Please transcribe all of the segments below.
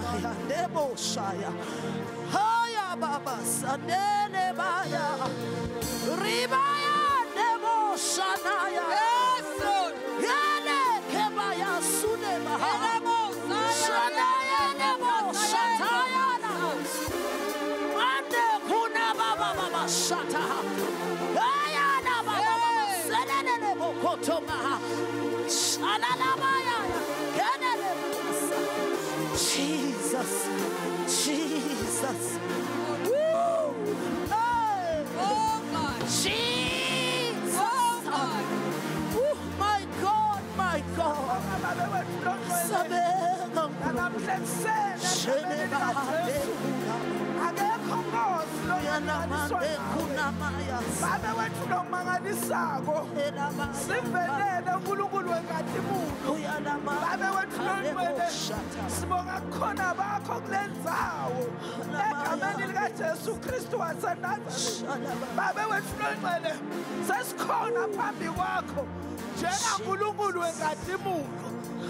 maya debo shaya. Haya baba sanene maya. Ribaya debo shanaya. Yene kebaya sune maha. Shanaya debo shataya na. Ande kuna baba baba shata. Haya na baba baba senene debo kotoma. Shanana maya. Kenene masa. Jesus, Jesus. Woo! Hey! Oh God. Jesus. Oh God. Oh my God, my God.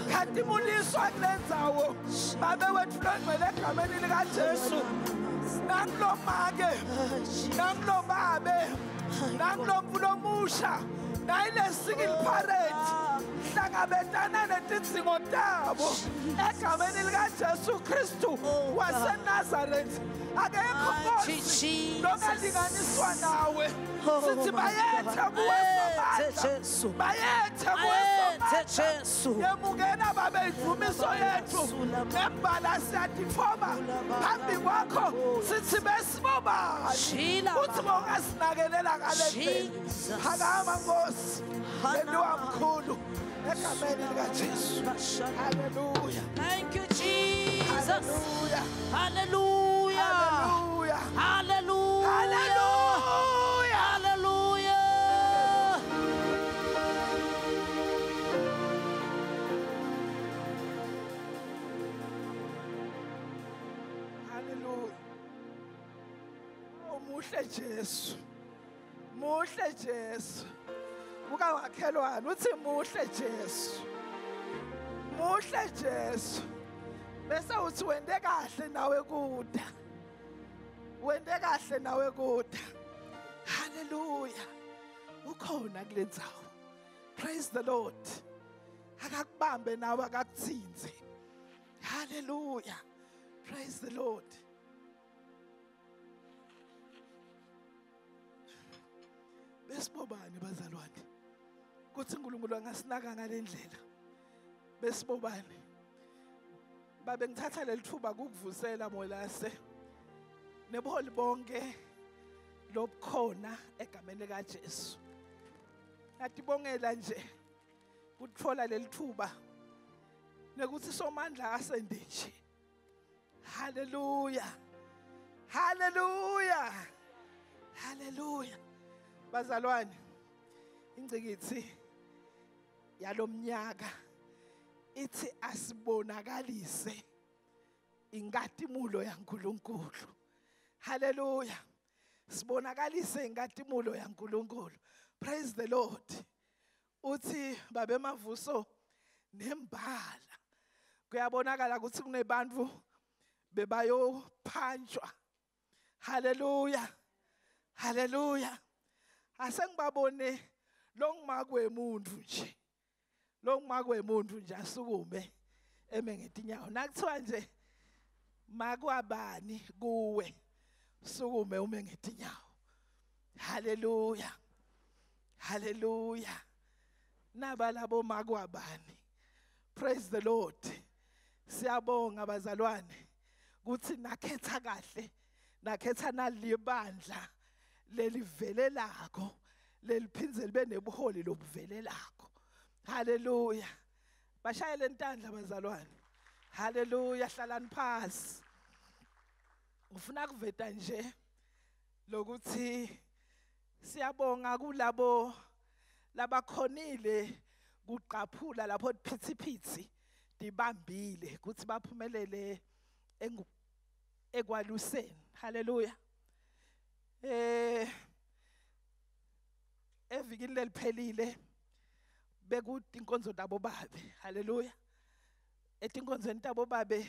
Khatimuliswa kulenzawo babe wethu longcwele egameni lika Jesu nangilomake nangilobabe nangilomvulo omusha nayile single parent hlangabetana netidzingo tabo egameni lika Jesu Kristu waseNazaretha akekho nkosi lokalinganiswa nawe sithi bayetha kuwe Jesu bayetha kuwe Jesu yemukela babe ivumiso yethu ngembala siyadifoma phambi kwakho sithi besibobani uthi bongasinakelela ngale ndlela phakama Nkosi lendiwa mkhulu egameni lika Jesu. Hallelujah. Thank you, Jesus. Hallelujah. Hallelujah. Hallelujah. Hallelujah. Hallelujah. Hallelujah. Oh, muhle Jesu. Muhle Jesu. Buka wakhelwane uthi muhle Jesu. Muhle Jesu. Bese uthi wende kahle nawe kuda. Wende kahle nawe kuda. Hallelujah. Ukhona kulenzawo. Praise the Lord. Akakubambe nawe akakuthinze. Hallelujah. Praise the Lord. Besibobani bazalwane. Kuthi uNkulunkulu angasinaka ngalendlela. Besibobani. Babe ngithatha lelithuba ukuvusela molase. Nebuholi bonke lobukhona egameni lika Jesu. Ngatibongela nje ukuthola lelithuba nekuthi somandla asende nje. Hallelujah. Hallelujah. Hallelujah. Bazalwane, ingcikithi yalomnyaka ithi asibonakalise ingadimulo yaNkulunkulu. Hallelujah. Sibonakalise ingadimulo yaNkulunkulu. Praise the Lord. Uthi babe mavuso nembala. Kuyabonakala ukuthi kunebantu bebayo phanjwa. Hallelujah. Hallelujah. Asengibabone longimakwemuntu nje. Longimakwemuntu nje asukume emengetinyawo. Nakuthiwa nje makwabani kuwe sukume umengetinyawo. Hallelujah. Hallelujah. Nabalabo makwabani. Praise the Lord. Siyabonga bazalwane ukuthi nakhetha kahle, nakhetha nalibandla lelivelelako, leliphindze libe nebuholi lobuvelelako. Hallelujah. Bashayele intandla bazalwane. Hallelujah. Hlalani phasi. Ngifuna kuveta nje lokuthi siyabonga kulabo labakhonile kuqaphula lapho phithiphithi dibambile ukuthi baphumelele ekwaluseni. Hallelujah. Evikini leliphelile bekuthi inkonzo tabo babe. Hallelujah. Etinkonzweni tabo babe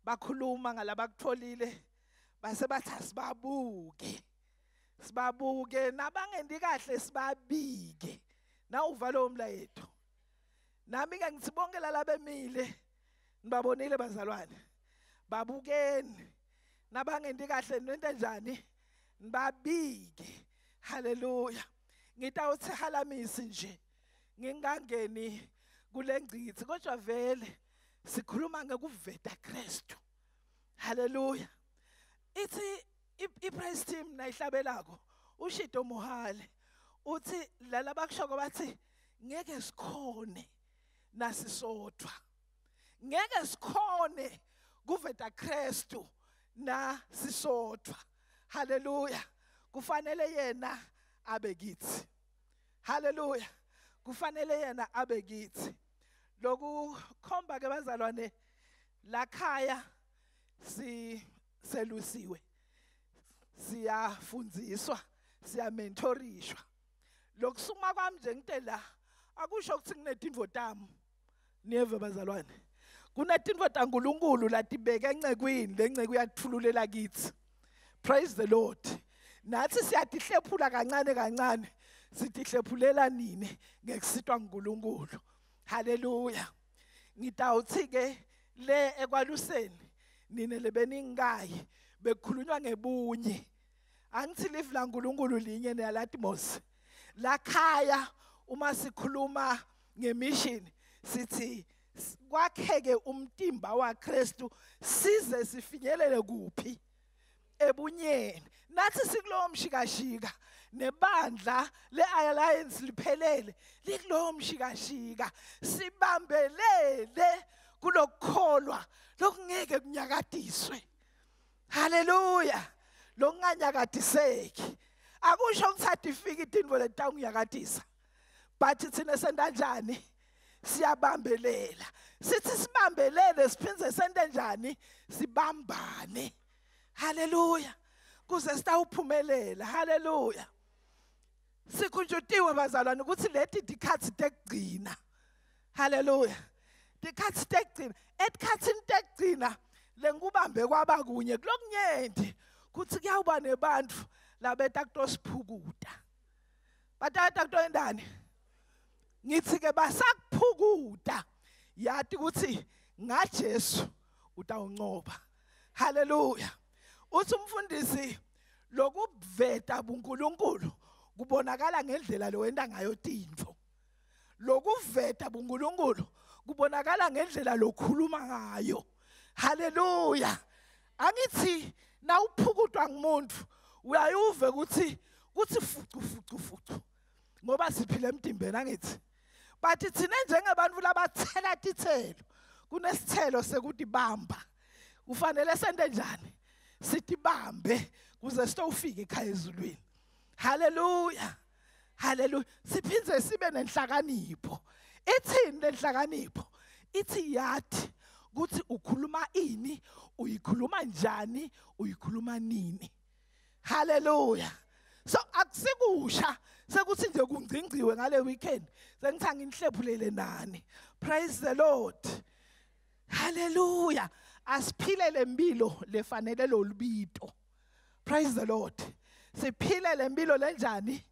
bakhuluma ngalabakutholile base bathi asibabuke. Sibabuke nabangendi kahle sibabike. Na uva lo mlayetho. Nami ke ngithi bonke lalabemile nibabonile bazalwane. Babukeni. Nabangendi kahle nento njani? Nibabike. Hallelujah. Ngitawuthi halamisi nje. Ngingangeni kule ngcithi kodwa vele sikhuluma ngekuveta Kristu. Hallelujah. Ithi i-praise team nayihlabelako uShido Mohale uthi lalabakushoko bathi ngeke sikhone nasisodwa. Ngeke sikhone kuveta Kristu na sisodwa. Hallelujah. Kufanele yena abe kithi. Hallelujah. Kufanele yena abe kithi. Loku khomba ke bazalwane lakhaya selusiwe. Siyafundziswa, siyamentorishwa. Lokusuma kwami nje ngitela akusho ukuthi kunetindvo tami. Nive bazalwane. Kunetindvo taNkulunkulu latibeke encekwini, lenceke uyathululela kithi. Praise the Lord. Nathi siyatihlephula kancane kancane. Sitihlephulela nini ngekusitwa uNkulunkulu. Hallelujah. Ngitawuthi ke le ekwaluseni nine lebeningayi bekhulunywa ngebunye. Angithi live la uNkulunkulu linye neyaLatmos. Lakhaya uma sikhuluma ngemission sithi kwakheke umtimba waKristu size sifinyelele kuphi ebunyeni. Nathi sikulowo mshikashika nebandla le-alliance liphelele likulowo mshikashika sibambelele kulokukholwa lokungeke kunyakatiswe. Hallelujah. Lokunganyakatiseki akusho ukuthi atifiki intindvo letawunyakatisa, but thina senta njani? Siyabambelela. Sithi sibambelele siphindze sente njani? Sibambane. Hallelujah. Kuze sitawuphumelela. Hallelujah. Sikhunjutiwe bazalwane ukuthi leti dikhathi tekugcina. Hallelujah. Dikhathi tekugcina. Etikhathini tekugcina lengubambe kwaba kunye kulokunyenti kuthi kuyawuba nebantu labeta kutosiphukuta. Batata kutoyendani? Ngithi ke basakuphukuta yathi ukuthi ngaJesu utawunqoba. Hallelujah. Uthi umfundisi lokuveta buNkulunkulu kubonakala ngendlela lowenda ngayo tintfo. Lokuveta buNkulunkulu kubonakala ngendlela lokhuluma ngayo. Hallelujah. Angithi nawuphukutwa ngumuntu uyayuve ukuthi fucu ngoba siphila emtimbeni angithi. But thina njengabantu labathela tithelo kunesithelo sekuthi bamba. Ufanele sente njani? Sithi bambe kuze sitofika ekhaya ezulwini. Hallelujah. Hallelujah. Siphindze sibe nenhlakanipho. Ithini lenhlakanipho? Ithi yathi ukuthi ukhuluma ini, uyikhuluma njani, uyikhuluma nini. Hallelujah. So akusikusha sekuthi nje kungcingciwe ngale weekend sengithanga inhlephulele nani. Praise the Lord. Hallelujah. Asiphile lempilo lefanele lolubito. Praise the Lord. Siphile lempilo lenjani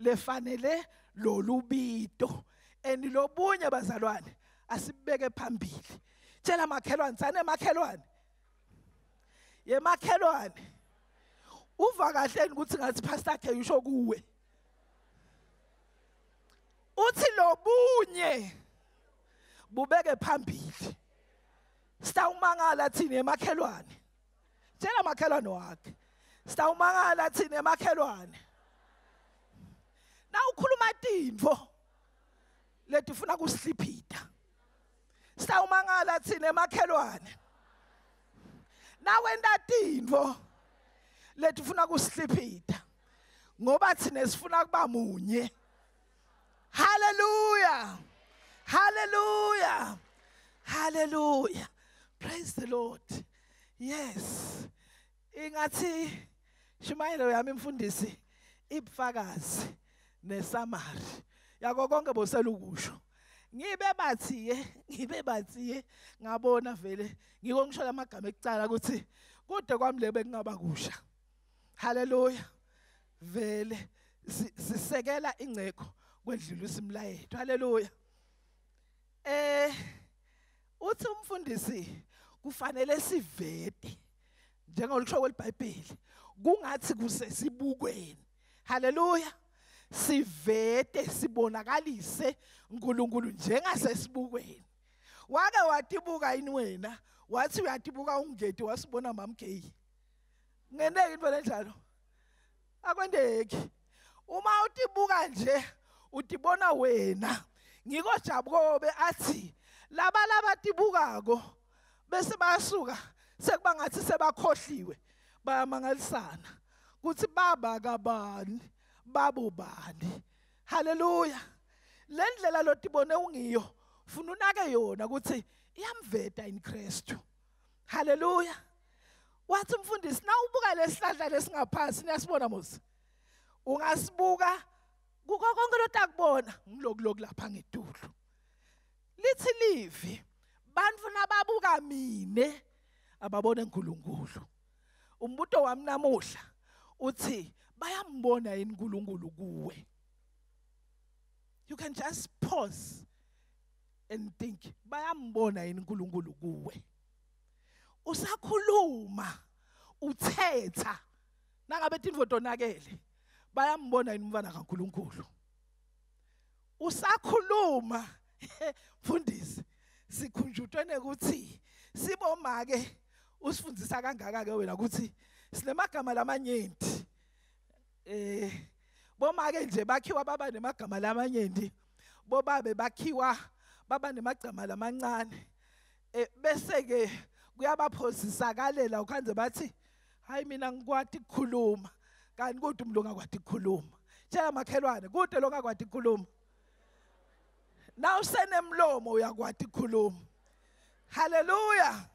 lefanele lolubito. Lobunye bazalwane asibeke phambili. Tshela makhelwane, sane makhelwane. Ye makhelwane. Uva kahle ukuthi ngathi pastor akhe yisho kuwe. Uthi lobunye bubeke phambili. Sitawumangala thina emakhelwane. Tshela makhelwane wakhe. Sitawumangala thina emakhelwane. Na ukhuluma tintfo letifuna kusliphita. Sitawumangala thina emakhelwane. Na wenda tintfo letifuna kusliphita. Ngoba thina sifuna kuba munye. Hallelujah. Hallelujah. Hallelujah. Praise the Lord. Yes. Ingathi Shumayelo yami mfundisi ibufakazi nesamari. Yako konke bosela ukusho. ngibe bathiye ngabona vele ngikongisho lamagama ekucala ukuthi kude kwami lebe kungaba kusha. Hallelujah. Vele sisekela ingcekho kwedlulisa imlayetho. Hallelujah. Uthi umfundisi kufanele sivete njengolisho kweBhayibheli kungathi kusesibukweni. Hallelujah. Sivete sibonakalise uNkulunkulu njengasesibukweni. Wake watibuka yini wena? Wathi uyatibuka ungedi wasibona mamgeyi. Ngendeki into lenjalo. Akwendeki. Uma utibuka nje utibona wena. Ngiko Jabukobe athi laba tibukako bese bayasuka sekuba ngathi sebakhohliwe bayamangalisana kuthi baba kabani babobani. Hallelujah. Lendlela lotibone ungiyo ufuna unake yona ukuthi iyamveta in Kristu. Hallelujah. Wathi umfundisi na ubuka lesihlahla lesingaphansi niyasibona mos. Ungasibuka kuko konke lotakubona ngilokuloku lapha ngedulo. Lithi livi bantu nababuka mine ababona uNkulunkulu. Umbuto wami namuhla uthi bayambona yini uNkulunkulu kuwe? You can just pause and think bayambona yini uNkulunkulu kuwe? Usakhuluma uthetha nangabe tindvo tonakele bayambona yini umfana kaNkulunkulu? Usakhuluma mfundisi sikhunjutwe ukuthi sibomake usifundisa kangaka ke wena ukuthi sinemagama lamanyenti bomake nje bakhiwa baba nemagama lamanyenti bobabe bakhiwa baba nemagama lamancane bese ke kuyabaphosisakalela ukhanze bathi hayi mina ngikwati ukukhuluma kanti kodwa umuntu ongakwati ukukhuluma tshela makhelwane kude lo ngakwati ukukhuluma na usenemlomo uyakwati ukukhuluma. Hallelujah.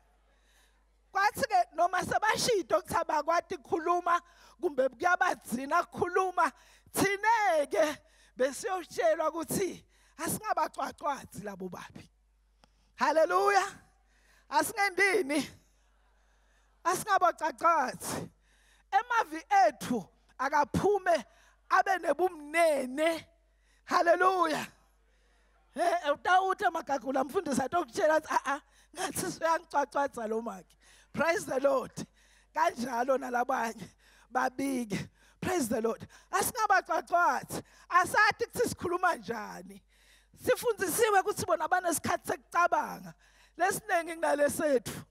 Kwathi ke noma sebashito ukuthi abakwati ukukhuluma kumbe kuyabadzina ukukhuluma thineke besiyotshelwa ukuthi asingabacwacwazi labo babi. Hallelujah. Asingendini asingabacwacwazi emavi ethu akaphume abe nebumnene. Hallelujah. Utawuthi Magagula mfundisi atokutshela athi ngathi siyangicwacwaza lo maki. Praise the Lord. Kanjalo nalabanye babike. Praise the Lord. Asingabacwacwazi asathi kuthi sikhuluma njani. Sifundisiwe ukuthi bona banesikhathi sekucabanga. Lesinengi kunalesethu.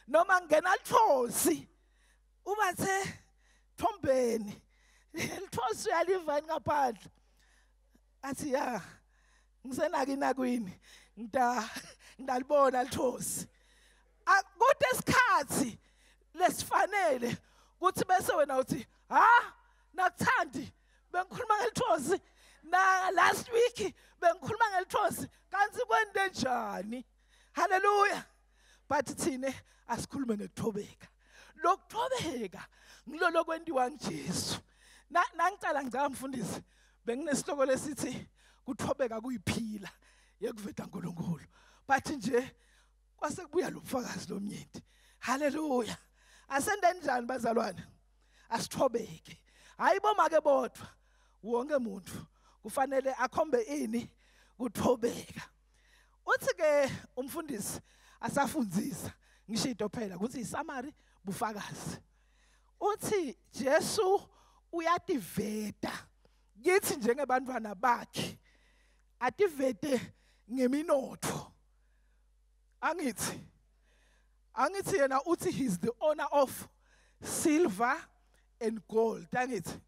Noma ngena lithosi ubathe thombeni. Lithosi uyaliva ngaphandle. Athi ya ngisenaki nakwini ngidalibona lithosi. Akude isikhathi lesifanele ukuthi bese wena uthi nakuthandi bengikhuluma ngelithosi na last week bengikhuluma ngelithosi kanti kwende njani. Hallelujah. But thine asikhulume ngekuthobeka. Lokuthobeka ngilolo kwendiwa ngiJesu. Nangicala ngicela mfundisi benginesihloko lesithi kuthobeka kuyiphila yekuveta uNkulunkulu. But nje kwase kubuya lobufakazi lomnyenti. Hallelujah. Asendeni njani bazalwane? Asithobeke. Hayibo make bodwa. Wonke umuntu kufanele akhombe ini kuthobeka. Uthi ke umfundisi asafundzisa ngishito phela ukuthi isamari bufakazi. Uthi Jesu uyativeta kithi njengebantwana bakhe. Ativete ngeminotho. Angithi yena uthi he's the owner of silver and gold. Angithi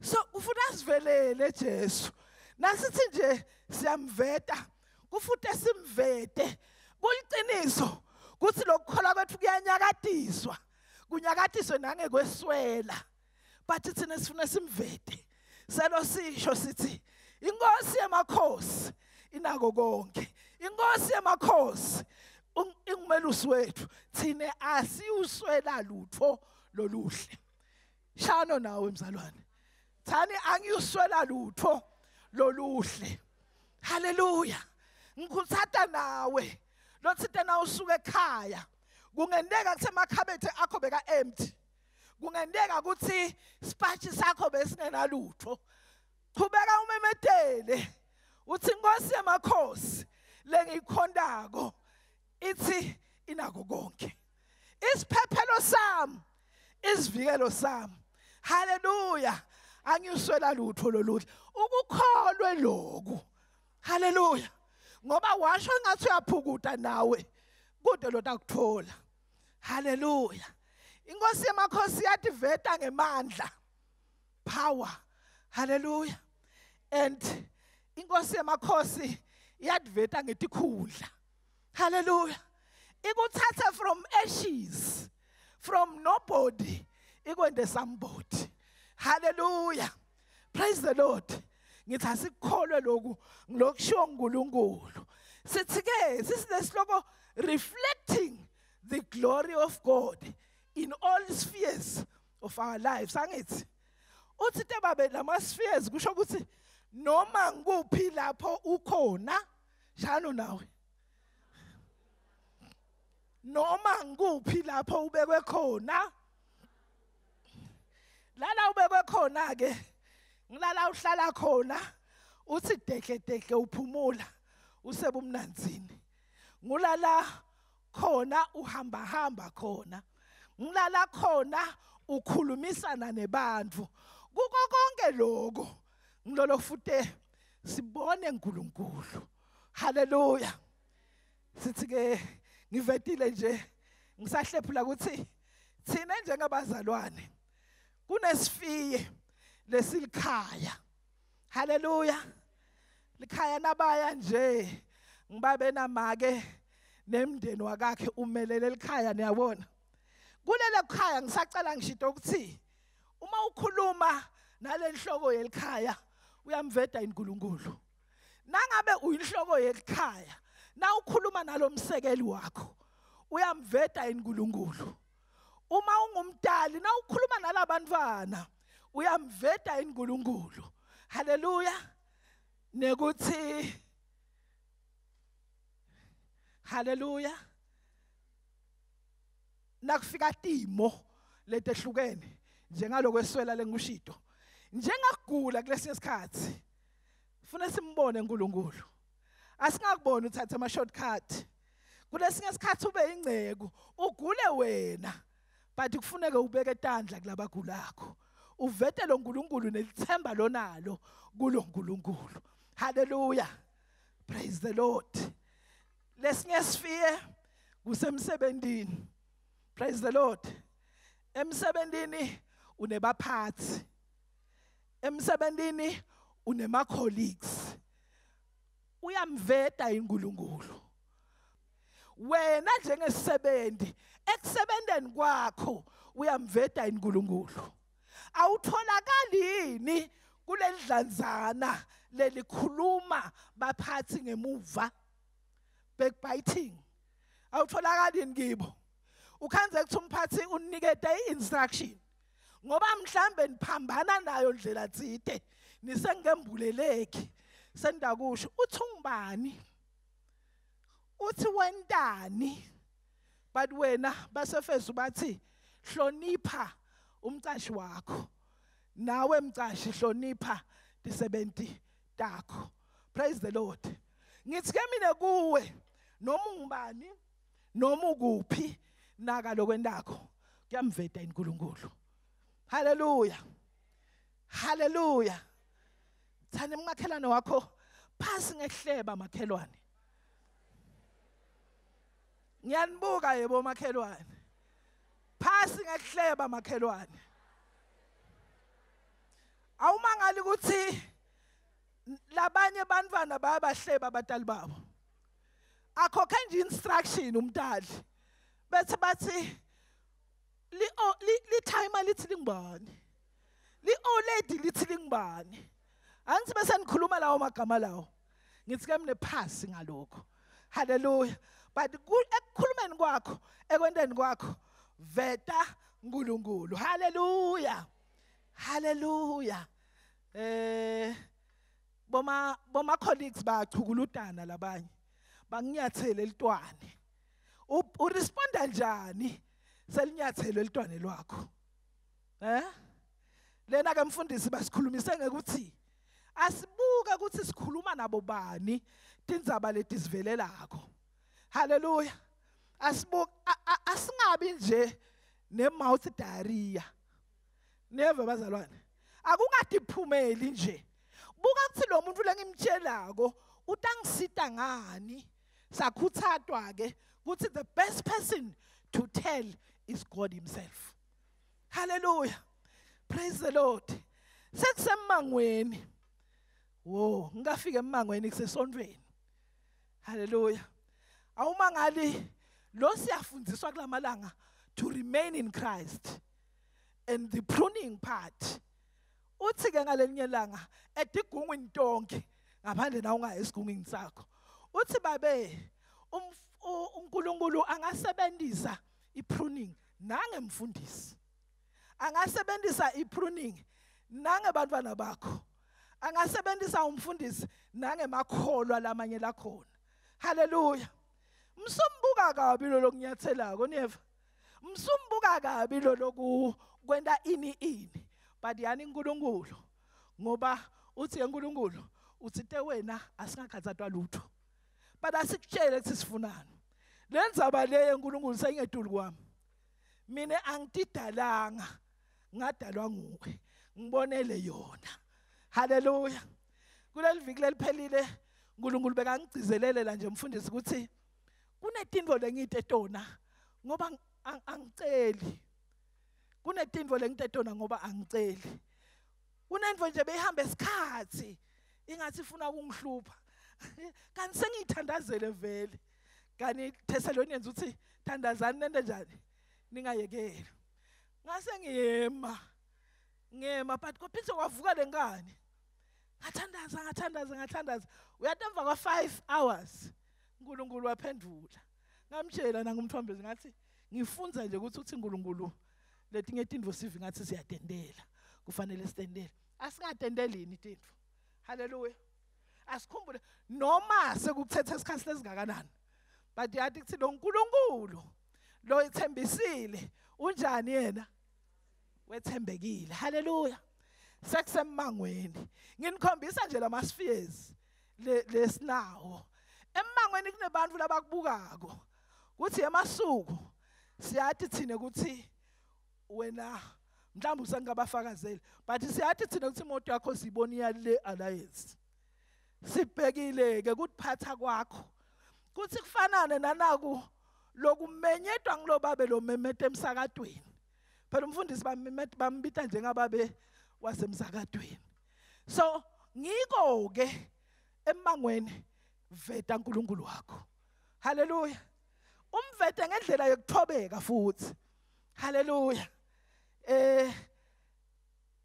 so ufuna sivelele Jesu. Nasithi nje siyamveta kufuthi simvete kuliqiniso kuthi lokukhola kwethu kuyanyakatiswa kunyakatiswe nangekweswela. But thina sifuna simvete selo sisho sithi inkosi yamakhosi inako konke. Inkosi yamakhosi ingumelusi wethu thina asiyuswela lutho loluhle. Shano nawe mzalwane. Thani angiyuswela lutho loluhle. Hallelujah. Ngikhuthata nawe. Lothinte na usuke ekhaya. Kungendeka kuthi emakhabethe akho beka empty. Kungendeka ukuthi isipachi sakho besingenalutho. Qhubeka umemedele. Uthi Nkosi yamakhosi lengiyikhondako ithi inako konke. Isiphephelo sami, isivikelo sami. Hallelujah. Angiyuswela lutho loluhle. Ukukholwe lokhu. Hallelujah. Ngoba washo ngathi uyaphukuta nawe. Kude lo takuthola. Hallelujah. Inkosi yamakhosi yativeta ngemandla. Power. Hallelujah. And inkosi yamakhosi yativeta ngetikhundla. Hallelujah. Ikuthatha from ashes, from nobody, ikwende somebody. Hallelujah. Praise the Lord. Ngithi asikholwe lokhu ngilokushiwo uNkulunkulu. Sithi ke sisilesiloko reflecting the glory of God in all spheres of our lives. Angithi uthi tebabe lama spheres kusho ukuthi noma nguphi lapho ukhona njalo nawe. Noma nguphi lapho ubekwe khona. Lala ubekwe khona ke. Ngilala uhlala khona. Uthi dekhe uphumula. Usebumnanzini. Ngulala khona uhamba khona. Ngilala khona ukhulumisana nebantfu. Kuko konke lokho ngilolo futhi sibone uNkulunkulu. Hallelujah. Sithi ke ngivetile nje ngisahlephula ukuthi thina njengabazalwane kunesifiye lesilikhaya. Hallelujah. Likhaya nabaya nje ngibabe namake nemndeni wakakhe umelele likhaya niyabona. Kulele khaya ngisacela ngishito ukuthi uma ukhuluma nalenhloko yelikhaya uyamveda uNkulunkulu. Nangabe uyinhloko yelikhaya na ukhuluma nalomsekeli wakho uyamveda uNkulunkulu. Uma ungumdali na ukhuluma nalabantwana uyamveda uNkulunkulu. Hallelujah. Nekuthi hallelujah. Nakufika timo letehlukene njengalokweswela lengushito. Njengakugula kulesinye isikhathi. Funa simbone uNkulunkulu. Asingakubona uthatha ama shortcut. Kulesinye isikhathi ube ingceko, ugule wena. But kufuneka ubeke tandla kulabagulakho. Uvete lo uNkulunkulu nelithemba lonalo kulo uNkulunkulu. Hallelujah. Praise the Lord. Lesinye sphere kusemsebentini. Praise the Lord. Emsebentini unebaphathi. Emsebentini unema colleagues. Uyamveta uNkulunkulu. Wena njengesisebenzi ekusebenzeni kwakho uyamveta uNkulunkulu. Awutholakali kulelidlanzana lelikhuluma baphathi ngemuva. Backbiting. Awutholakali ngibo. Ukhanze kuthi umphathi unikete instruction. Ngoba mhlambe niphambana nayo ndlela tsite nisengembuleleki sendakusho uthi ungubani uthi wentani but wena basefezu bathi hlonipha umcashi wakho nawe mcashi hlonipha disebenti takho. Praise the Lord. Ngithi ke mina kuwe noma ungubani noma ukuphi naka lokwendakho kuyamveta uNkulunkulu. Hallelujah. Hallelujah. Thana umakhelwane wakho phasi ngehleba makhelwane. Ngiyanibuka yebo makhelwane. Phasi ngehleba makhelwane. Awumangali ukuthi labanye bantwana bayabahleba abatali babo. Akhokhe nje instruction umntali. Bethe bathi li time lithi lingubani. Li oledi lithi lingubani. Angithi bese nikhuluma lawo magama lawo. Ngithi ke mine phasi ngalokho. Hallelujah. But ekukhulumeni kwakho, ekwendeni kwakho, veta uNkulunkulu. Hallelujah. Hallelujah. Boma colleagues bachukulutana labanye. banginyathele elitwane. Uresponda njani selinyathelo elitwane lwakho? Lena ke mfundisi basikhulumise ngekuthi asibuke ukuthi sikhuluma nabo bani tindzaba leti sivelelako. Hallelujah. Asibuke asingabi nje ne-mouth diarrhea. Never bazalwane. Akungadiphumeli nje. Buka ukuthi lo muntu lengimtshelako utangisita ngani. Sakhuthathwa ke ukuthi the best person to tell is God himself. Hallelujah. Praise the Lord. Sekusemangweni. Wo, ngafika emangweni kusesondweni. Hallelujah. Awumangali lo siyafundiswa kulamalanga to remain in Christ. And the pruning part. Uthi ke ngalenye langa edigungwini tonke ngaphandle na unga esigungwini sakho. Uthi babe uNkulunkulu angasebenzisa ipruning nangemfundisi. Angasebenzisa ipruning nangebantwana bakho. Angasebenzisa umfundisi nangemakholwa lamanye lakhona. Hallelujah. Msumbuka kabi lo lokunyathelako neva. Msumbuka kabi lo lokwenda ini. But yani uNkulunkulu ngoba uthi uNkulunkulu uthite wena asingakhathazwa lutho. But asikutshele ukuthi sifunani. Lenzaba le uNkulunkulu seyingeduli kwami. Mina angitidalanga ngadalwa nguwe. Ngibonele yona. Hallelujah. Kuleli viki leliphelile uNkulunkulu bekangigcizelela nje mfundisi ukuthi kunetinto lengitetona ngoba angiceli. Kunetinto lengitetona ngoba angiceli. Kunento nje beyihambe isikhathi ingathi ifuna ukungihlupha. Kanti sengiyithandazele vele. Kanti Thessalonians uthi thandazani nende njani ningayekeli. Ngase ngiyema but kophinze kwavuka lengane. Ngathandaza. Uyatemva kwa 5 hours. uNkulunkulu waphendula. Ngamtshela nangumthombezi ngathi ngifunza nje ukuthi uthi uNkulunkulu letinye izinto sivi ngathi siyatendela. Kufanele sitendele. Asingatendelini izinto. Hallelujah. Asikhumbule noma sekuthethe isikhathi lesingakanani. But yathi kuthi lo uNkulunkulu lo ithembisile unjani yena? Wethembekile. Hallelujah. Sekusemangweni. Nginikhombisa nje lama spheres lesinawo. Emangweni kunebantu labakubukako. Kuthi emasuku siyathi thina ukuthi wena mhlawumbe usengabafakazeli but siyathi thina ukuthi imoto yakho sibona iyale alliance. Sibhekile ke kutiphatha kwakho. Kuthi kufanane nanaku lokumenyedwa ngilobabe lo memete emsakadweni. Phela umfundisi bambita njengababe wasemsakadweni. So ngiko ke emangweni veta uNkulunkulu wakho. Hallelujah. Umvete ngendlela yokuthobeka futhi. Hallelujah.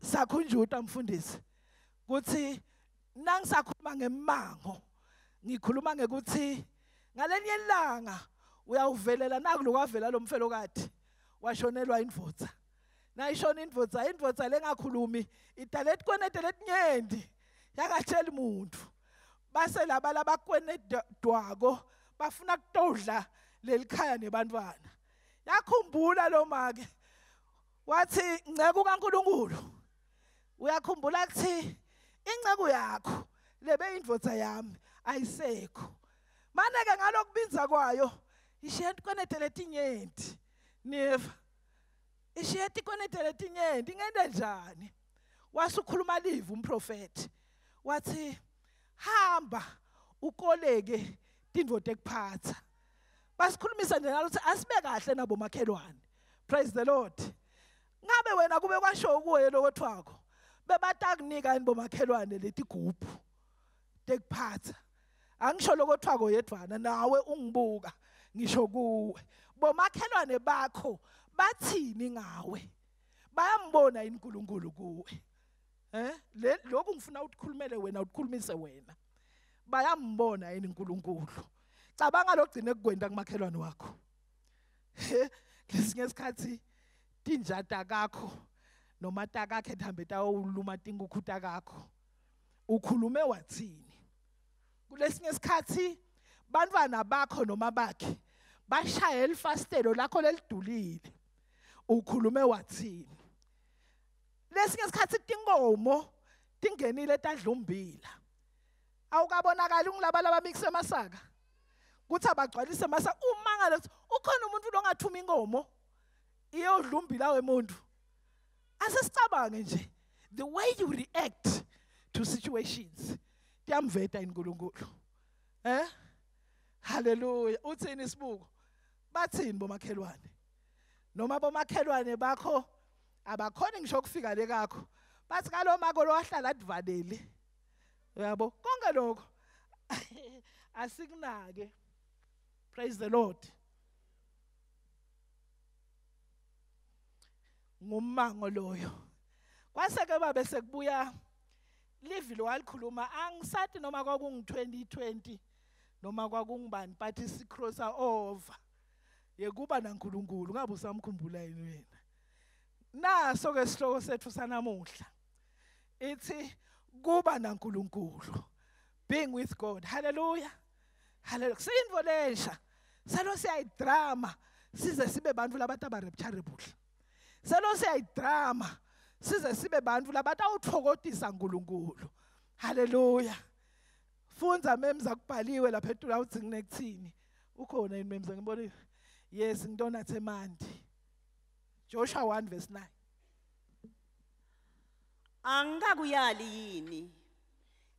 Sakhunjuta mfundisi kuthi nangisakhuluma ngemango ngikhuluma ngekuthi ngalenye ilanga uyawuvelela naku lokwavela lo mfelokade washonelwa indvodza. Nayishona indvodza lengakhulumi italet kwenete letinyendi yakatshela umuntu. Base laba labakwenedwako bafuna kutodla lelikhaya nebantwana. Yakhumbula lo make wathi ngceke kaNkulunkulu uyakhumbula kuthi ingceke yakho lebe indvodza yami ayisekho. Maneke ngalokubinza kwayo ishiya kwenete letinyendi. Neva ishiya kwenete letinyendi ngende njani? Wasukhuluma live umprofeti wathi hamba ukoleke tindvodza ekuphatha. Basikhulumisa nje ngalo ukuthi asibe kahle nabo makhelwane. Praise the Lord. Ngabe wena kube kwasho kuye lokwethwako bebatakunika ini bomakhelwane letigubhu tekuphatha. Angisho lokwethwako yedwana nawe ungibuka ngisho kuwe. Bomakhelwane bakho bathini ngawe? Bayambona yini uNkulunkulu kuwe? Lokhu ngifuna ukukhulumele wena ukukhulumise wena. Bayambona yini uNkulunkulu? Cabanga lokugcina kukwenda kumakhelwane wakho. Lesinye isikhathi tinjata kakho noma takakhe ethambe tawuluma tingukhuta kakho. Ukhulume wathini? Kulesinye isikhathi bantwana bakho noma bakhe bashaya elifastelo lakho lelidulile ukhulume wathini lesinye isikhathi tinkomo tingenile etadla umbila awukabonakala ungilaba mix emasaka kuthi abagcwalise masa umangalo ukhona umuntu longathuma inkomo iyodla umbila wemuntu asesicabange nje the way you react to situations kuyamveta iNkulunkulu hallelujah uthini isibuko bathini bomakhelwane noma bomakhelwane bakho abakhona ngisho ukufika le kakho bathi kalo makolo wahlala adivalele yabo konke lokho asikunake praise the Lord ngummango loyo kwase ke babe sekubuya livi lo walikhuluma angisathi noma kwakungi 2020 noma kwakungibani but sicrosser over yekuba naNkulunkulu ngabe usamkhumbula yini wena naso ke sihloko sethu sanamuhla ithi kuba naNkulunkulu being with God hallelujah hallelujah sindvo lensha salo siyayidrama size sibe bantfu labathi abarepturable salo siyayidrama size sibe bantfu labathi awutfokotisa uNkulunkulu hallelujah fundza memza kubhaliwe lapha etula uthi nginekuthini ukhona yini memza ngibona yes ngidona themandi Joshua 1 verse 9 Angakuyali yini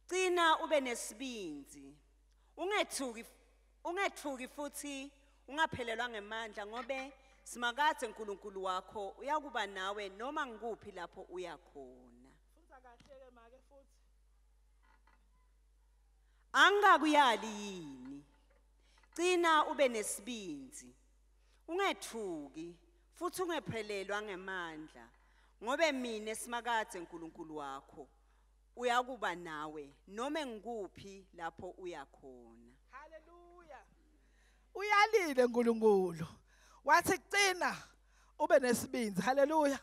Cina ube nesibinzi ungethuki futhi ungaphelelwa ngemandla ngobe simakade uNkulunkulu wakho uyakuba nawe noma ngikuphi lapho uya khona Fundza kahle ke make futhi Angakuyali yini Cina ube nesibinzi ungethuki futhi ungephelelwa ngemandla ngobe mina esimakade uNkulunkulu wakho uyakuba nawe noma ngikuphi lapho uya khona hallelujah uyalile uNkulunkulu wathi cina ube nesibinzi hallelujah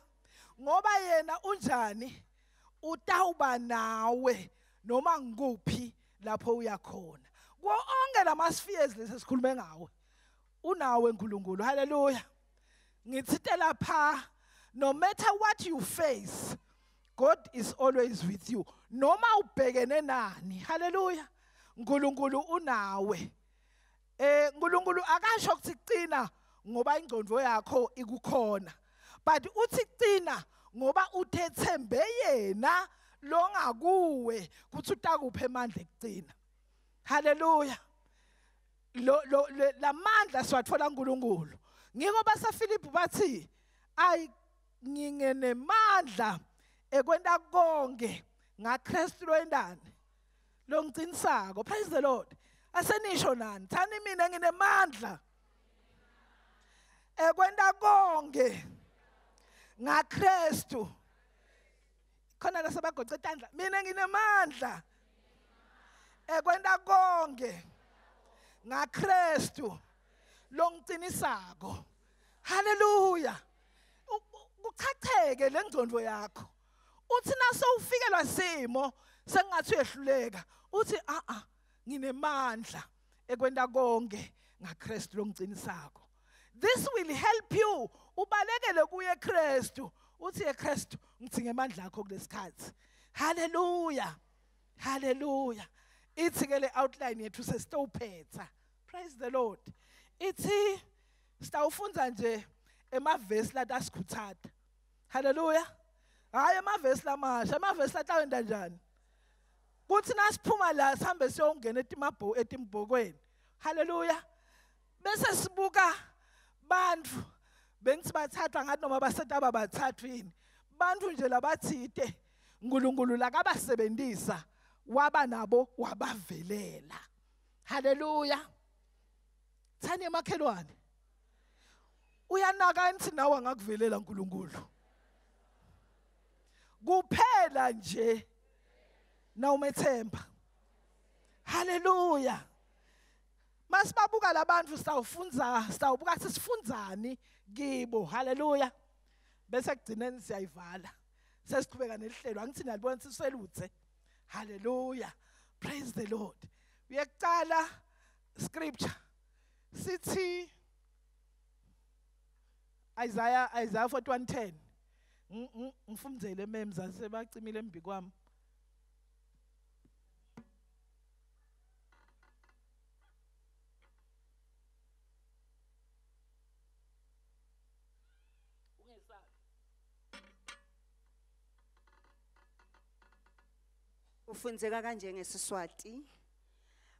ngoba yena unjani utawuba nawe noma ngikuphi lapho uya khona konke lamasifears lesesikhulume ngawe unawe uNkulunkulu hallelujah ngitsite lapha no matter what you face God is always with you noma ubhekene nani hallelujah uNkulunkulu unawe uNkulunkulu akasho ukuthi cina ngoba ingcondo yakho ikukhona but uthi cina ngoba uthethembe yena longakuwe kuthi utakuphe amandla ekucina hallelujah la mandla siwathola uNkulunkulu ngiko basaFilipi bathi ay ngingenemandla ekwenta konke ngaKristu loendani longcinisako praise the Lord asenisho nani thani mina nginemandla ekwenta konke ngaKristu khona lasebagoqa etandla mina nginemandla ekwenta konke ngaKristu longcinisako hallelujah kuchacheke lengcondo yakho uthi naso ufikelwa simo sengathi uyehluleka uthi nginemandla ekwenta konke ngaKristu longcinisako this will help you ubalekele kuye eKristu uthi eKristu ngithi ngemandla akho kulesikhathi hallelujah hallelujah ithi ke le outline yethu sesitophetha praise the Lord ithi sitawufunza nje emavesi latasikhuthatha hallelujah hayi emavesi lamasha emavesi latawenda njani kuthi nasiphuma la sihambe siyongena etimbokweni hallelujah bese sibuka bantfu bengithi bathathwa ngathi noma basetaba bathathwa yini bantfu nje labathide uNkulunkulu lakabasebenzisa waba nabo wabavelela hallelujah thani emakhelwane uyanaka nithi nawe ngakuvelela uNkulunkulu kuphela nje na umethemba hallelujah masibabuka labantu sitawubuka sisifundzani kibo hallelujah bese kugcineni siyayivala sesiqhubeka nelihlelo angithi nalibona siseluthe hallelujah praise the Lord uyekucala scripture sithi Isaiah 41:10 ngifumzele memza sebacimile embi kwami. Ufunzeka kanje ngeSiswati.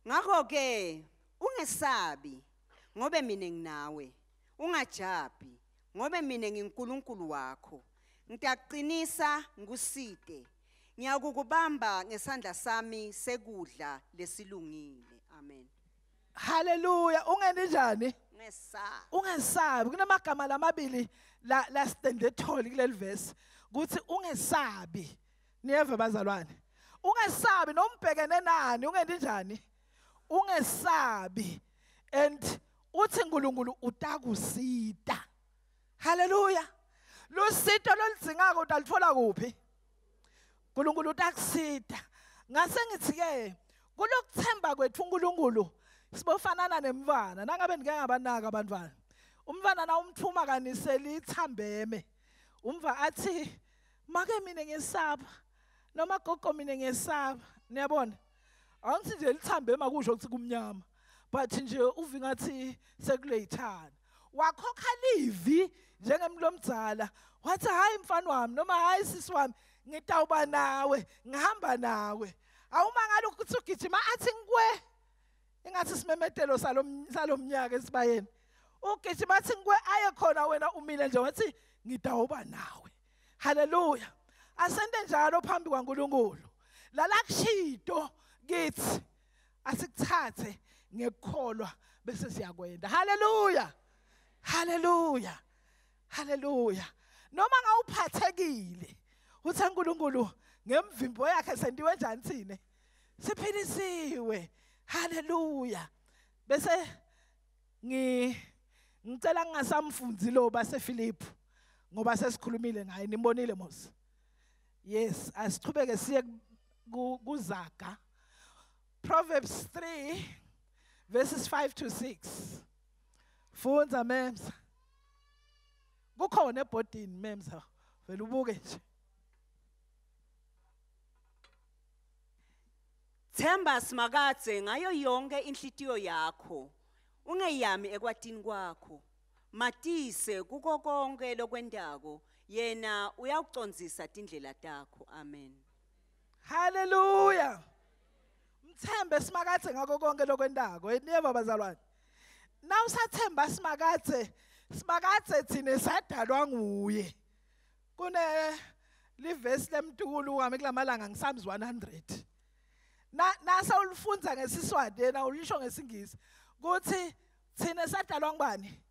Ngakho ke ungesabi ngobe mina nginawe. Ungajabi ngobe mina ngiNkulunkulu wakho. Ngiyaqinisa nguside. Ngiyakukubamba ngesandla sami sekudla lesilungile. Amen. Hallelujah. Ungene njani? Ngesabi. Ungesabi. Kunamagama lamabili la standetholi kuleli verse. Kuthi ungesabi. Niyeva bazalwane. Ungesabi noma ubhekene nani, ungene njani? Ungesabi. And uthi uNkulunkulu utakusita. Hallelujah. Lo sito lolidingako utalithola kuphi? uNkulunkulu utakusita. Ngase ngithi ke kulokuthemba kwethu uNkulunkulu sibofanana nemvana. Nangabe ngeke ngabanaka abantwana. Umfana na umthuma kanisela ithambeme. Umva athi make mina ngesaba. Noma gogo mina ngesaba. Niyabona? Angithi nje lithambe makusho ukuthi kumnyama. But nje uvi ngathi sekuleyithana. Wakhokha livi njengemlomdzala. Wathi hayi mfana wami noma hayi sisi wami ngitawuba nawe, ngihamba nawe. Awumangala ukuthi ugijima athi ngikwe. Ingathi simemetelo salomnyaka esibayeni. Ugijima athi ngikwe aye khona wena umile nje wathi ngitawuba nawe. Hallelujah. Asende njalo phambi kwaNkulunkulu. Lala kushito kithi asikuthathe ngekukholwa bese siyakwenda. Hallelujah. Hallelujah. Hallelujah. Noma ngawuphathekile uthi uNkulunkulu ngemvimbo yakhe sendiwe njani sine? Siphilisiwe. Hallelujah. Bese ngicela ngingasamfunzi lo baseFilipi ngoba sesikhulumile ngaye nimbonile mos. Yes, asichubeke siye kuZaga. Proverbs 3 verses 5 to 6. Funza memza. Kukhona ebhodini memza. Vele ubuke nje. Themba simakadze ngayo yonke inhlitiyo yakho. Ungeyami ekwatini kwakho. Matise kuko konke lokwendako. Yena uyakucondzisa tindlela takho. Amen. Hallelujah. Mthembe simakadze ngako konke lokwendako. Niyeva bazalwane. Now sathemba simakadze thina sadalwa nguye. Kune livesi lemtukulu wami kulamalanga ngiSpms 100. Nasa ulifunza ngeSiswati yena ulisho ngesingisi. Kuthi thina sadalwa ngubani?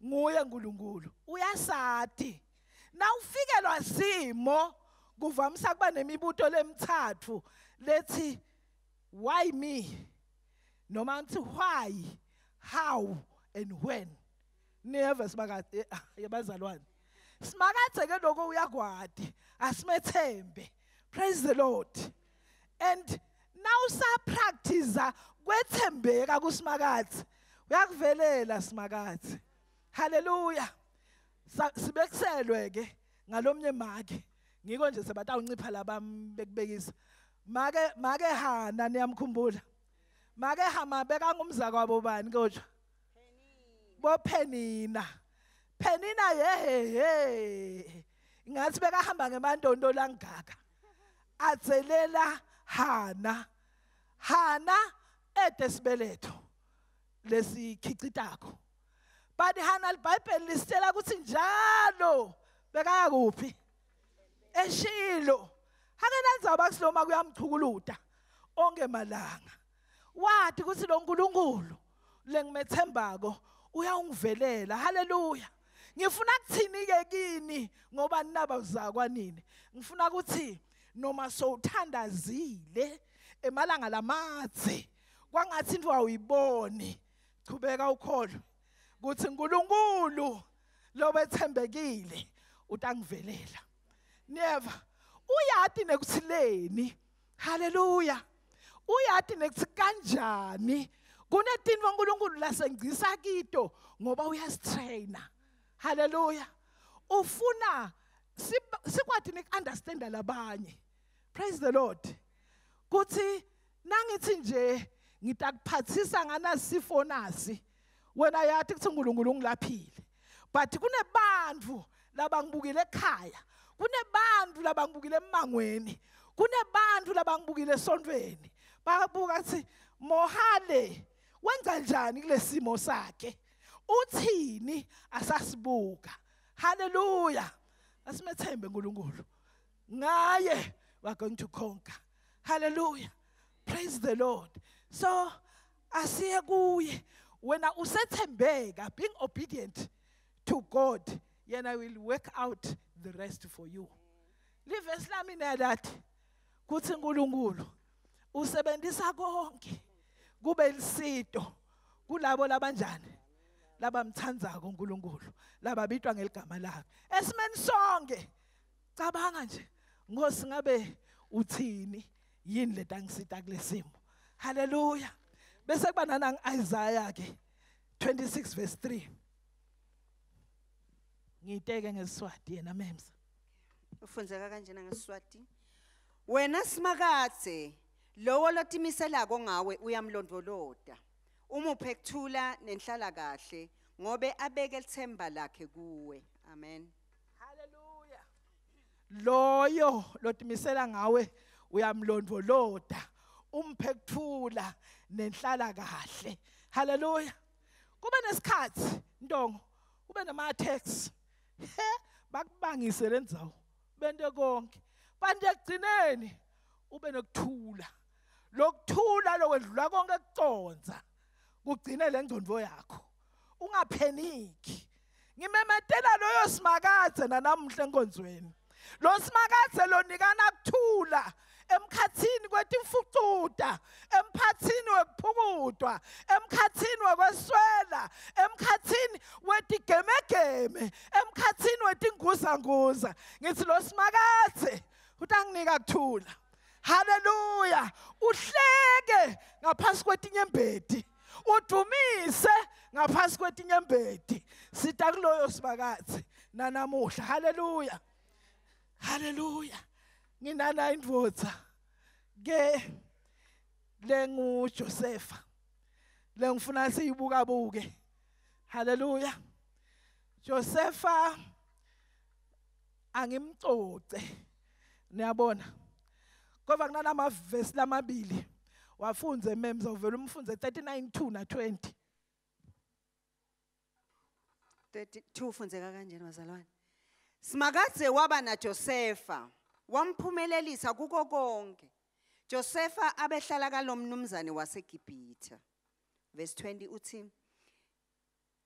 Nguye uNkulunkulu. Uyasati. Nawufikelwa simo kuvamisa kuba nemibuto lemithathu lethi why me? Noma ngithi why, how and when. Never simakade yabazalwane. Simakade ke lokho uyakwadi asimethembe. Praise the Lord. And now sa practice kwethembeka kusimakade. Uyakuvelela simakade. Hallelujah. Sibekuselwe ke ngalomnye maki. Ngiko nje sebata uncipha labami bekubekisa. Make hana niyamkhumbula. Make hama beka ngumza kwabo bani kodwa. Penina. Penina ye. Ngathi beka hamba ngemantondo langaka. Atselela hana. Hana etesibeletho. Lesi khichitako. But hana iBhayibheli lisitshela ukuthi njalo bekaya kuphi? Eshilo. Hakenanza bakusiloma kuyamchukuluta onke malanga. Wathi ukuthi lo uNkulunkulu lengimethembako uyawungivelela. Hallelujah. Ngifuna kuthini ke kini ngoba ninaba uzakwanini. Ngifuna ukuthi noma sowuthandazile emalanga lamadze kwangathi into awuyiboni. Chubeka ukholwe ukuthi uNkulunkulu lobethembekile utangivelela. Never. Uyati nekuthileni. Hallelujah. Uyati nekuthi kanjani Kunetinto uNkulunkulu lasengcisa kito ngoba uyasitraina. Hallelujah. Ufuna sikwathi understand labanye. Praise the Lord. Kuthi nangithi nje ngitakuphathisa ngana sifo nasi wena yathi kuthi uNkulunkulu ungilaphile. But kunebantfu labangibukile ekhaya. Kunebantfu labangibukile emangweni. Kunebantfu labangibukile esontweni. Babuka ukuthi Mohale wenza njani kulesimo sakhe. Uthini asasibuka. Hallelujah. Asimethembe uNkulunkulu. Ngaye we're going to conquer. Hallelujah. Praise the Lord. So asiye kuye wena usethembeka, being obedient to God, yena will work out the rest for you. Livesi lami nelathi kuthi uNkulunkulu usebenzisa konke kube lisito kulabo labanjani labamthandzako uNkulunkulu lababitwa ngeligama lakhe. Esimeni sonke cabanga nje Nkosi ngabe uthini yini letangisita kulesimo. Hallelujah. Bese kuba nana Isaiah ke 26 verse 3. Ngiteke ngeSiswati yena memza. Ufundzeka kanjena ngeSiswati. Wena simakatse lowo lotimiselako ngawe uyamlondoloda. Umuphe ukuthula nenhlala kahle ngobe abeke ithemba lakhe kuwe. Amen. Hallelujah. Loyo lotimisela ngawe uyamlondoloda. Umphe ukuthula nenhlala kahle. Hallelujah. Kube nesikhathi ndongo kube nama texts. Bakubangise lendzawo bente konke. Manje ekugcineni ube nokuthula. Lokuthula lokwedlula konke kuconza. Kugcine lengcondvo yakho. Ungapheniki. Ngimemetela loyo simakadze nanamuhle enkonzweni. Lo simakadze lonikana kuthula. Emkhathini kwetimfucuta, emkhathini wekuphukutwa, emkhathini wekweswela, emkhathini wetigemegeme, emkhathini wetinguza-nguza. Ngithi lo simakadze utanginika kuthula. Hallelujah. Uhleke ngaphansi kwetinyembeti. Udumise ngaphansi kwetinyembeti. Sita kuloyo simakadze nanamuhla. Hallelujah. Hallelujah. Nginana indvodza ke lengu Josepha lengifuna siyibuka buke. Hallelujah. Josepha angimcoce niyabona ngoba kunana amavesi lamabili wafunze memza uvela umfunze 39:2 na 20. 32 ufundzeka kanjena bazalwane. Simakadze waba na Josepha. Wamphumelelisa kuko konke. Josepha abehlala kalomnumzane waseGibhithe. Verse 20 uthi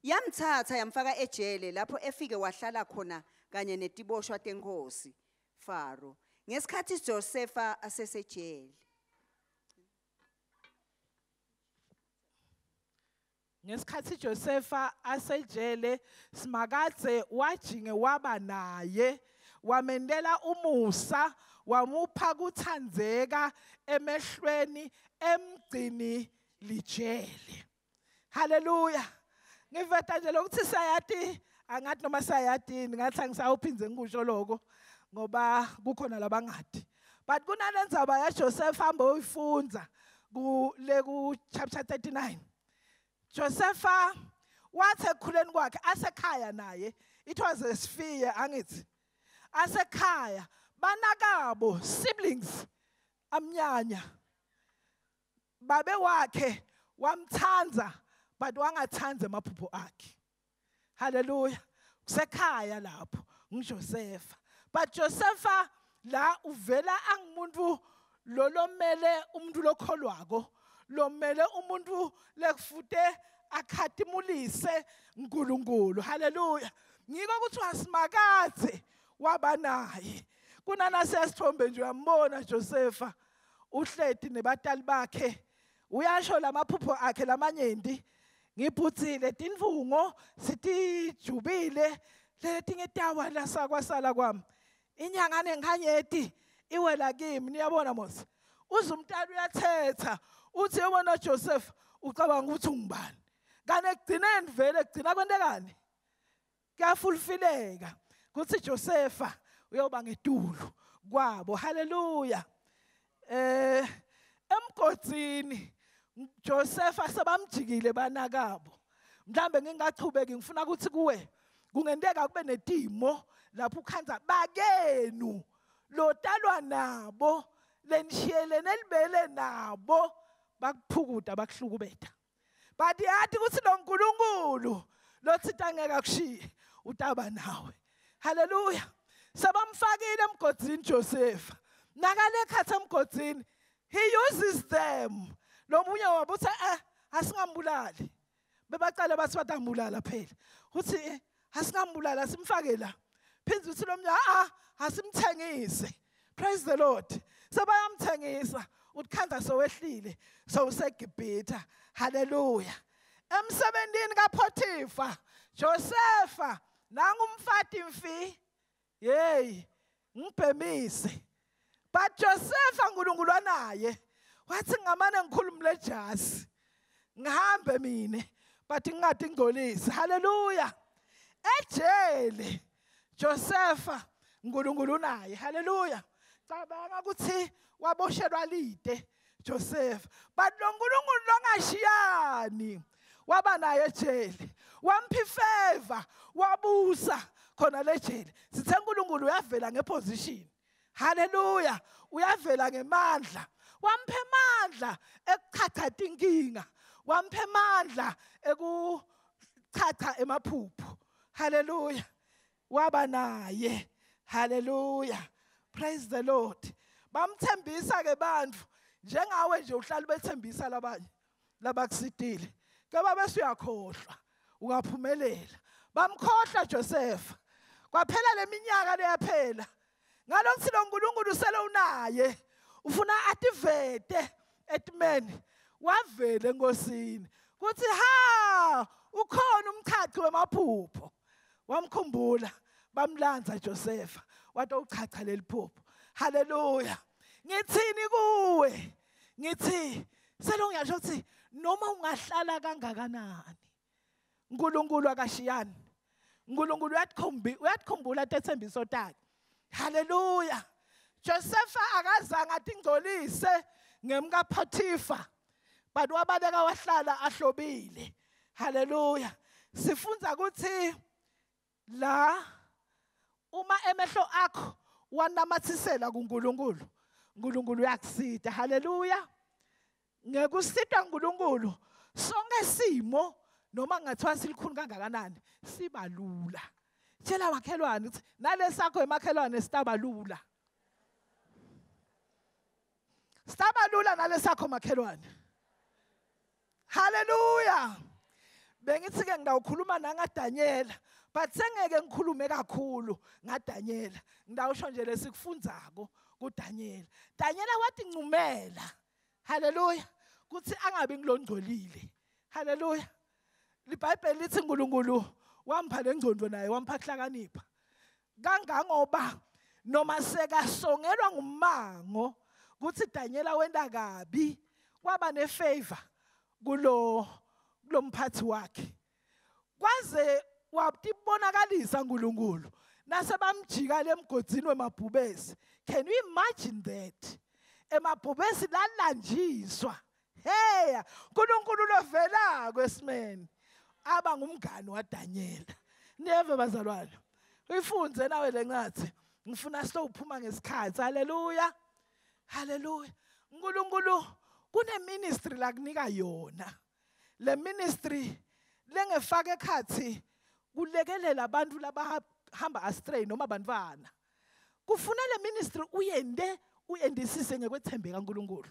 yamthatha yamfaka ejele lapho efike wahlala khona kanye netiboshwa tenkosi Faro. Ngesikhathi Josepha asesejele. Ngesikhathi Josepha asejele simakadze wajinge waba naye. Wamendela umusa wamupha kuthandzeka emehlweni emgcini lijele. Hallelujah. Ngiveta nje lokuthi sayati angathi noma sayatini ngathi angisawuphindze ngikusho lokho ngoba kukhona labangadi. But kunalendzaba ya Joseph hamba uyifunza kule ku chapter 39. Josepha wathi ekukhuleni kwakhe asekhaya naye, it was a sphere angithi. Asekhaya banakabo siblings amnyanya babe wakhe wamthanza but wangathanza emaphupho akhe. Hallelujah. Kusekhaya lapho nguJosepha. But Josepha la uvela angumuntu lolomele umuntu lokholwako, lomele umuntu lekufute akhatimulise uNkulunkulu. Hallelujah. Ngiko ukuthi wasimakadze waba naye. Kunana sesithombe nje uyambona Josepha uhleti nebatali bakhe. Uyasho lamaphupho akhe lamanyenti. Ngiphuthile tindvungo sitijubile letinye tawa lasakwasala kwami. Inyanga nenkhanyeti iwela kimi niyabona mos. Uzumntana uyathetha uthi yabona Joseph ucabanga ukuthi ungubani kanti ekugcineni vele egcina kwentekani kuyafulfileka kuthi Josefa uyoba ngetulo kwabo. Haleluya. Emgodini Josefa sebamjikile banakabo. Mhlambe ngingachubeki ngifuna ukuthi kuwe kungenteka kube netimo lapho ukhanza bakenu lotalwa nabo lenishiyele nelibele nabo bakuphukuda bakuhlukubeta. But yathi ukuthi lo nkulunkulu lothi angeke akushiye utaba nawe. Haleluya. Sebamfakile emgodini Josefa. Nakale khathi emgodini he uses them. Lo munye wabo uthi asingambulali. Bebacala bathi batambulala phela. Uthi asingambulala simfake la. Phinza uthi lo munye asimthengise. Praise the Lord. Sebayamthengisa utkhanza sowehlile sowuseGibhitha. Hallelujah. Emsebenzini kaPothifa Josefa nangumfati mfi. Hey, ngibhemise. But Josefa uNkulunkulu anaye. Wathi ngamane ngikhulumule ejazi. Ngihambe mine but ngingadi ngcolisi. Hallelujah. Ejele Josefa uNkulunkulu unaye. Hallelujah. Cabanga ukuthi waboshelwa lide Joseph, but lo nkulunkulu longashiyani waba naye ejele, wamphi favor, wabusa khona lejele. Sithe uNkulunkulu uyavela ngeposition. Hallelujah. Uyavela ngemandla. Wamphe amandla ekuchatha inkinga, wamphe amandla ekuchatha emaphupho. Hallelujah. Waba naye. Hallelujah. Praise the Lord. Bamthembisa ke bandlu njengawe nje uhlala bethembisa labanye labakusitile. Ngoba bese uyakhohlwa ungaphumelela. Bamkhohlwa Joseph. Kwaphela leminyaka leyaphela. Ngalokho lo nkulunkulu sele unaye. Ufuna ativete etmeni. Wavele enkosini. Kuthi ukhona umchachi wemaphupho. Wamkhumbula bamlanza Joseph. Wathi uchacha leliphupho. Hallelujah. Ngithini kuwe? Ngithi selongiyasho ukuthi noma ungahlala kangakanani uNkulunkulu akashiyani. uNkulunkulu uyakukhumbula ethembiso takhe. Hallelujah. Josefa akazange atingcolise ngemka Pothifa, but wabaleka wahlala ahlobile. Hallelujah. Sifunza ukuthi la uma emehlo akho wanamathisela kuNkulunkulu, uNkulunkulu uyakusita. Hallelujah. Ngekusita uNkulunkulu sonke simo noma ngathiwa silikhulu kangakanani sibalula. Tshela makhelwane ukuthi nalesakho emakhelwane sitabalula. Sitabalula nalesakho makhelwane. Hallelujah. Bengithi ke ngidawukhuluma nangaDaniela, but sengeke ngikhulume kakhulu ngaDaniela. Ngidawusho nje lesikufundzako kuDaniela. Daniela wathi ncumela. Hallelujah. Kuthi angabi ngilongcolile. Hallelujah. LiBhayibheli lithi uNkulunkulu wampha lengcondo naye wampha kuhlakanipha. Kangangoba noma sekasongelwa ngumango kuthi Daniela wenda kabi waba nefavor kulo mphathi wakhe. Kwaze wabtibonakalisa uNkulunkulu nasebamjika lemgodini wemabhubesi. Can you imagine that? Emabhubesi lalanjiswa. Hey, uNkulunkulu lovela kwesimene aba ngumngani waDaniela. Neve bazalwane. Uyifunze nawe lengathi ngifuna sizophuma ngesikhathi. Hallelujah. Hallelujah. uNkulunkulu kune ministry la kunika yona. Le ministry lengefaka ekhathi kulekelela abantu labahamba astray noma abantwana. Kufuna le ministry uyendisise ngekwethembeka uNkulunkulu.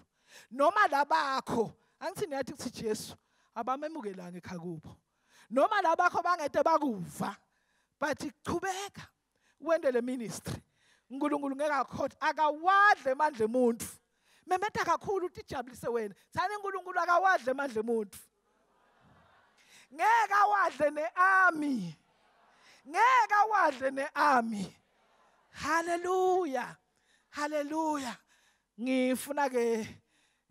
Noma labakho angithi niyathi kuthi Jesu abamemukelanga ekhaya kubo. Noma labakho bangete bakuva but iqhubeka wende le ministry. uNkulunkulu ngeke akawadle amandla emuntu. Memeta kakhulu uthi jabulise wena. Thana uNkulunkulu akawadle amandla emuntu. Ngeke awadle nearmy. Ngeke awadle nearmy. Hallelujah. Hallelujah. Ngifuna ke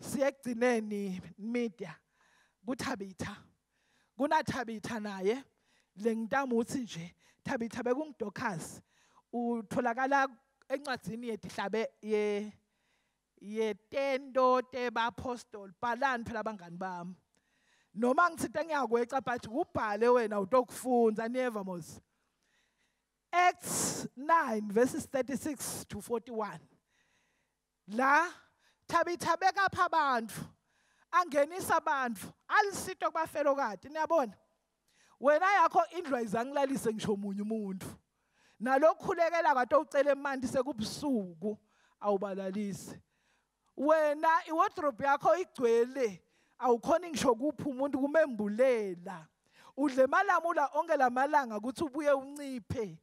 siyegcineni media. kuThabitha. KunaThabitha naye lengintamo uthi nje Thabitha bekungiDorcas utholakala encwadzini yetihlabe yetento tebapostoli. Bhalani phela abangani bami. Noma ngithe ngiyakweca but ubhale wena utokufunza niyeva mos. Acts 9 verses 36 to 41. La Thabitha bekapha abantu angenisa abantu alisito kubafelokade niyabona. Wena yakho indlu ayizangilalise ngisho omunye umuntu. Nalokukhulekela kade ucela emandi sekubusuku awubalalise. Wena iwardrobe yakho igcwele awukhona ngisho kuphi umuntu kumembulela. Udle malamula onke lamalanga ukuthi ubuye unciphe.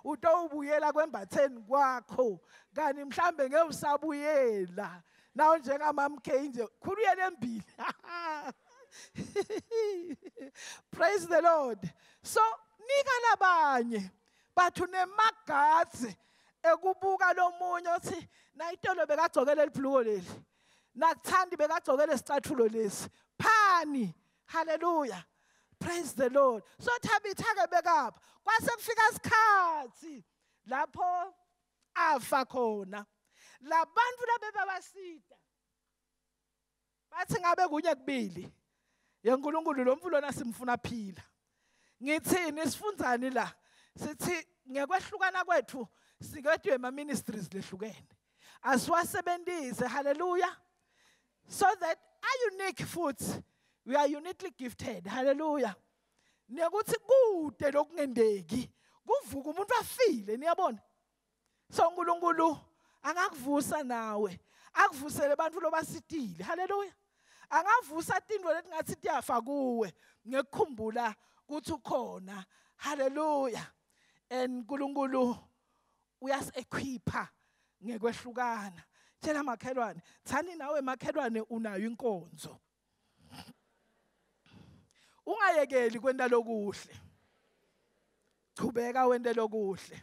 Utobuyela kwembatheni kwakho kani mhlambe ngeke usabuyela nawo njengamamkhe nje khuluyele embili. Praise the Lord. So nika labanye bathu nemagazi ekubuka lomunye uthi nayitolo bekagcokela libhluko leli nakuthandi bekagcokela isicathulo lesi phani. Hallelujah. Praise the Lord. So Thabitha ke bekapha kwase kufika isikhathi lapho afa khona. Labantu labebabasida bathi ngabe kunye kubili yeNkulunkulu lo mfulona simfuna phila. Ngithini sifundzani la sithi ngekwehlukana kwethu sikwethu ema ministries lehlukene asiwasebenzise. Hallelujah. So that are unique futhi we are uniquely gifted. Hallelujah. Nekuthi kude lokungendeki kuvuka umuntu afile niyabona. So uNkulunkulu angakuvusa nawe akuvusele abantu lobasitile. Hallelujah. Angavusa tindwe letingathi tiyafa kuwe ngekukhumbula ukuthi ukhona. Hallelujah. And uNkulunkulu uyas-equipa ngekwehlukana. Tshela makhelwane thani nawe makhelwane unayo inkonzo. Ungayekeli kwenta lokuhle. Chubeka wente lokuhle.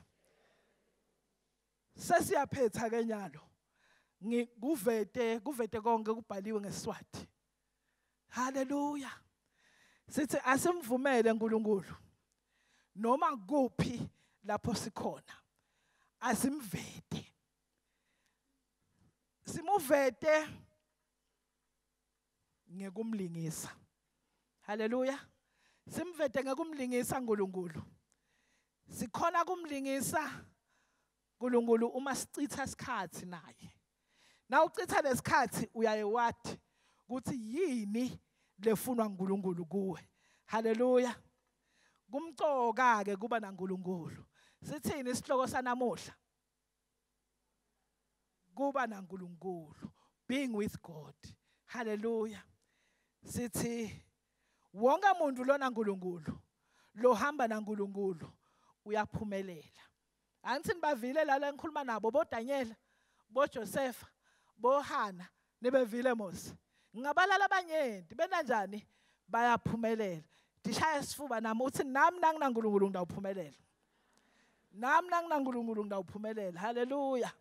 Sesiyaphetha ke nyalo. Kuvete konke kubhaliwe ngeSiswati. Hallelujah. Sithi asimvumele uNkulunkulu noma kuphi lapho sikhona. Asimvete. Simuvete ngekumlingisa. Hallelujah. Simvete ngekumlingisa uNkulunkulu. Sikhona kumlingisa uNkulunkulu uma sicitha isikhathi naye. Na ucitha lesikhathi uyaye wathi ukuthi yini lefunwa uNkulunkulu kuwe. Hallelujah. Kumcoka ke kuba naNkulunkulu. Sithini isihloko sanamuhla? Kuba naNkulunkulu. Being with God. Hallelujah. Sithi wonke umuntu lona uNkulunkulu lo hamba naNkulunkulu uyaphumelela. Angithi nibavile la ngikhuluma nabo boDaniel, boJoseph, boHana nebevile mos. Ngabalala abanyenti bena njani bayaphumelela. Dishaya isifuba nami uthi nami nanginaNkulunkulu ngidawuphumelela. Nami nanginaNkulunkulu ngidawuphumelela. Hallelujah.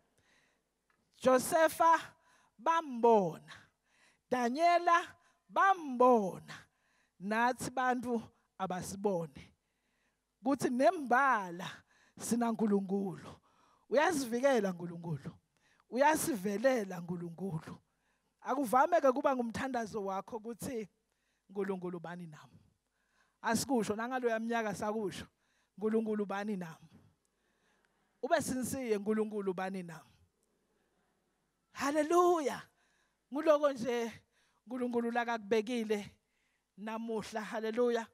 Josepha bambona. Daniela bambona. Nathi bantu abasibone. Kuthi nembala sina uNkulunkulu. Uyasivikela uNkulunkulu. Uyasivelela uNkulunkulu. Akuvameke kuba ngumthandazo wakho ukuthi uNkulunkulu bani nami. Asikusho nangalo yaminyaka sakusho uNkulunkulu bani nami. Ube sinsiye uNkulunkulu bani nami. Hallelujah. Nguloko nje uNkulunkulu lakakubekile namuhla. Hallelujah.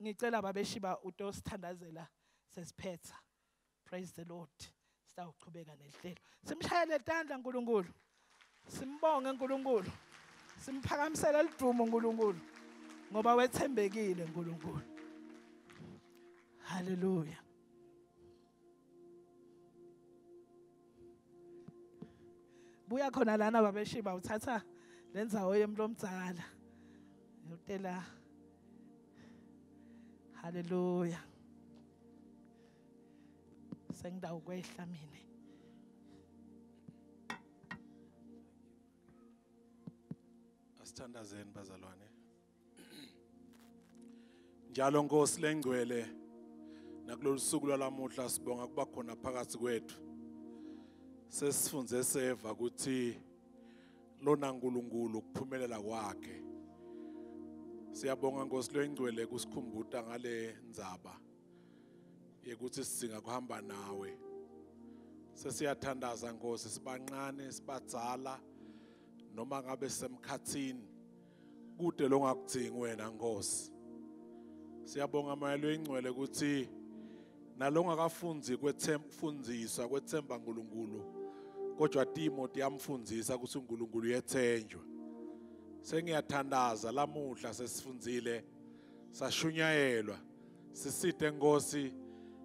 Ngicela babeshiba utosithandazela sesiphetha. Praise the Lord. Sitawuqhubeka nehlelo. Simshayele tandla uNkulunkulu. Simbonge uNkulunkulu. Simphakamisela lidumo uNkulunkulu ngoba wethembekile uNkulunkulu. Hallelujah. Buya khona lana babeshiba uthatha lendzawo yemlo omdzala. Utela. Hallelujah. Sengdawu kwehla mina. . Asithandazeni bazalwane. Njalo Nkosi lengcwele nakulolu suku lwalamuhla sibonga kuba khona phakathi kwethu. Sesifunze seva ukuthi lo naNkulunkulu kuphumelela kwakhe. Siyabonga Nkosi lengcwele kusikhumbuta ngale ndzaba yekuthi sidinga kuhamba nawe. Sesiyathandaza Nkosi sibanqane sibadzala noma ngabe semkhathini kude lo ngakudzingi wena Nkosi. Siyabonga mayelo engcwele ukuthi nalongakafunzi kwethemba kwethemba uNkulunkulu kodwa Timothy yamfundzisa ukuthi uNkulunkulu uyethenjwa. Sengiyathandaza lamuhla sesifundzile sashunyayelwa sisite Nkosi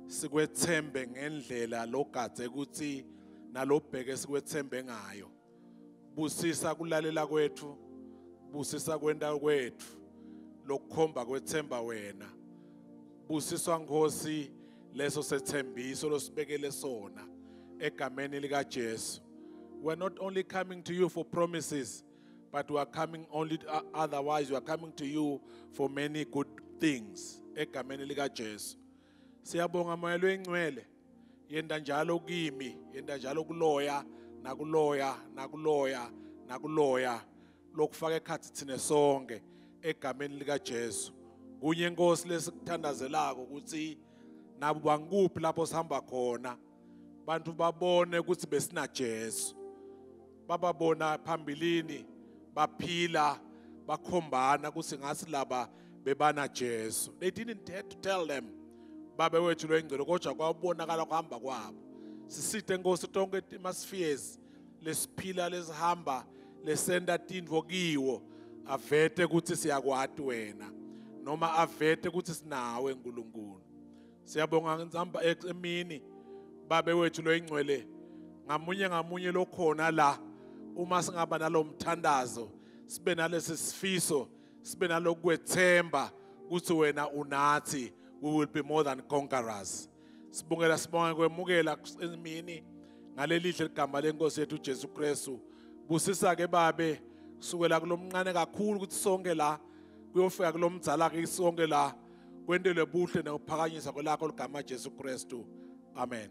sikwethembe ngendlela logadze ukuthi nalobheke sikwethembe ngayo. Busisa kulalela kwethu, busisa kwenda kwethu lokukhomba kwethemba wena. Busiswa Nkosi leso sethembiso losibekele sona egameni lika Jesu. We're not only coming to you for promises, but we are coming only otherwise we are coming to you for many good things egameni lika Jesu. Siyabonga mayelo engcwele yenda njalo kimi, yenda njalo kuloya nakuloya nakuloya nakuloya lokufaka ekhathi thine sonke egameni lika Jesu. Kunye Nkosi lesikuthandazelako ukuthi nabo banguphi lapho sihamba khona bantu babone ukuthi besina Jesu. Bababona phambilini baphila bakhombana ukuthi ngasi laba bebana Jesu. They didn't have to tell them babe wethu lo engcelo kodwa kwabonakala kuhamba kwabo. Sisite Nkosi tonke imaspheres lesiphila lesihamba lesenda tindvo kiwo avete ukuthi siyakwati wena noma avete ukuthi sinawe uNkulunkulu. Siyabonga ngizamba emini babe wethu lo engcwele ngamunye lokhona la uma singaba nalomthandazo sibe nalesi sifiso sibe nalokwethemba ukuthi wena unathi we will be more than conquerors. Sibonga kwemukela emini ngalelihle igama lenkosi yethu Jesu Kristu. Busisa ke babe kusukela kulomncane kakhulu ukuthi sonke la kuyofika kulomdzala ke sonke la kwendelwe buhle nokuphakanyiswa kwelakho ligama Jesu Kristu. Amen.